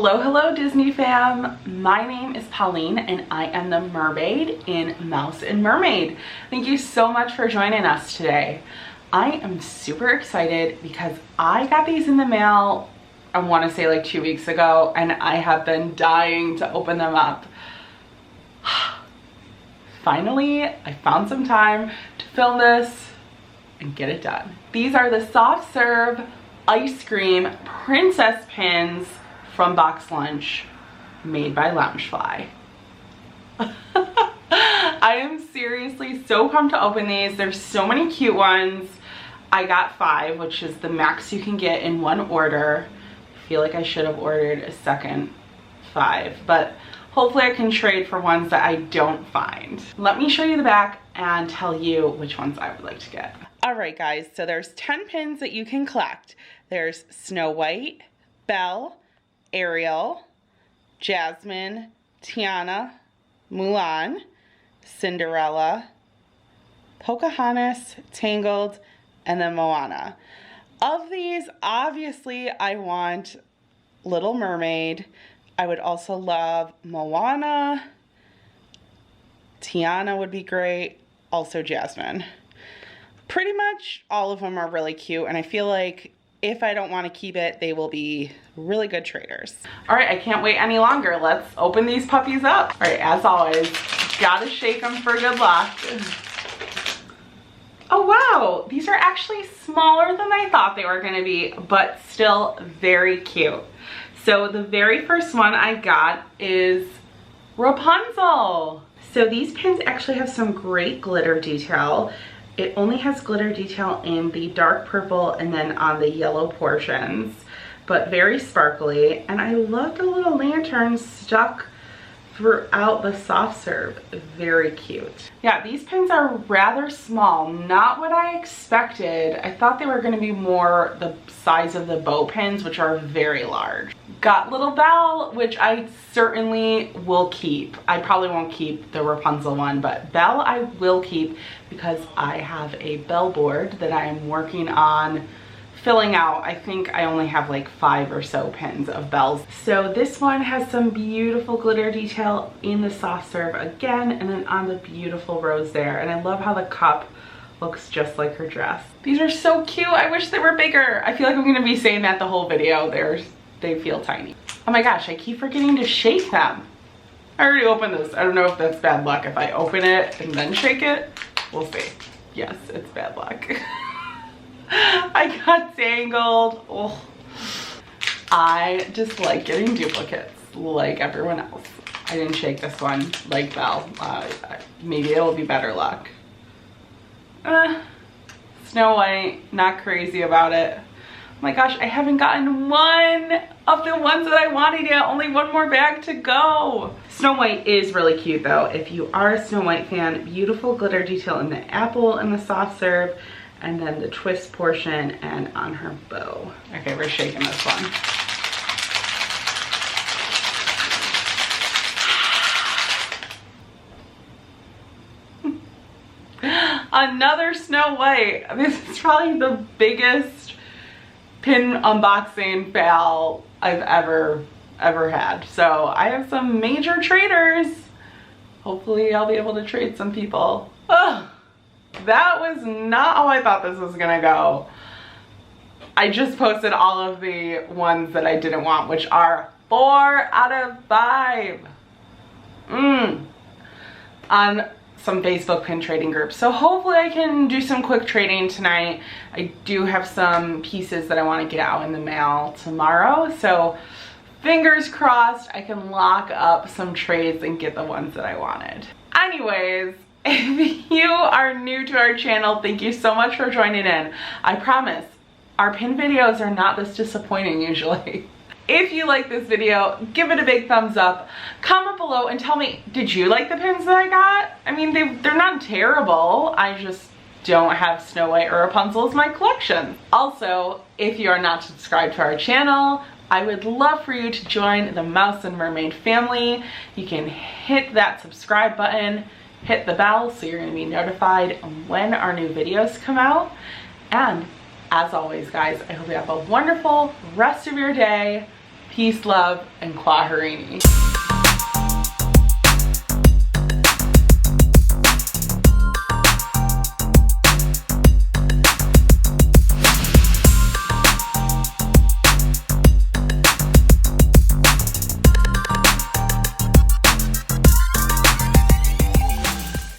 Hello Disney fam. My name is Pauline and I am the mermaid in Mouse and Mermaid. Thank you so much for joining us today. I am super excited because I got these in the mail, I want to say like 2 weeks ago, and I have been dying to open them up. Finally, I found some time to film this and get it done. These are the soft serve ice cream princess pins from Box Lunch, made by Loungefly. I am seriously so pumped to open these. There's so many cute ones. I got 5, which is the max you can get in one order. I feel like I should have ordered a second 5, but hopefully I can trade for ones that I don't find. Let me show you the back and tell you which ones I would like to get. All right guys, so there's 10 pins that you can collect. There's Snow White, Belle, Ariel, Jasmine, Tiana, Mulan, Cinderella, Pocahontas, Tangled, and then Moana. Of these, obviously I want Little Mermaid. I would also love Moana. Tiana would be great. Also Jasmine. Pretty much all of them are really cute, and I feel like if I don't want to keep it, they will be really good traders. All right, I can't wait any longer. Let's open these puppies up. All right, as always, gotta shake them for good luck. Oh wow, these are actually smaller than I thought they were gonna be, but still very cute. So the very first one I got is Rapunzel. So these pins actually have some great glitter detail. It only has glitter detail in the dark purple and then on the yellow portions, but very sparkly. And I love the little lanterns stuck throughout the soft serve. Very cute. Yeah, these pins are rather small, not what I expected. I thought they were going to be more the size of the bow pins, which are very large. Got little Belle, which I certainly will keep. I probably won't keep the Rapunzel one, but Belle I will keep because I have a Belle board that I am working on filling out. I think I only have like 5 or so pins of Belle's. So this one has some beautiful glitter detail in the soft serve again, and then on the beautiful rose there. And I love how the cup looks just like her dress. These are so cute. I wish they were bigger. I feel like I'm gonna be saying that the whole video. They feel tiny. Oh my gosh, I keep forgetting to shake them. I already opened this. I don't know if that's bad luck. If I open it and then shake it, we'll see. Yes, it's bad luck. I got Tangled. Oh. I just like getting duplicates like everyone else. I didn't shake this one like Belle. Maybe it'll be better luck. Snow White, not crazy about it. Oh my gosh, I haven't gotten one of the ones that I wanted yet. Only one more bag to go. Snow White is really cute though. If you are a Snow White fan, beautiful glitter detail in the apple and the soft serve, and then the twist portion and on her bow. Okay, we're shaking this one. Another Snow White. This is probably the biggest pin unboxing fail I've ever had. So I have some major traders. Hopefully I'll be able to trade some people. Ugh, that was not how I thought this was gonna go. I just posted all of the ones that I didn't want, which are 4 out of 5 on some Facebook pin trading groups. So hopefully I can do some quick trading tonight. I do have some pieces that I want to get out in the mail tomorrow, so fingers crossed I can lock up some trades and get the ones that I wanted. Anyways, if you are new to our channel, thank you so much for joining in. I promise our pin videos are not this disappointing usually. If you like this video, give it a big thumbs up. Comment below and tell me, did you like the pins that I got? I mean, they're not terrible. I just don't have Snow White or Rapunzel as my collection. Also, if you are not subscribed to our channel, I would love for you to join the Mouse and Mermaid family. You can hit that subscribe button, hit the bell so you're gonna be notified when our new videos come out. And as always, guys, I hope you have a wonderful rest of your day. Peace, love, and Quaharini.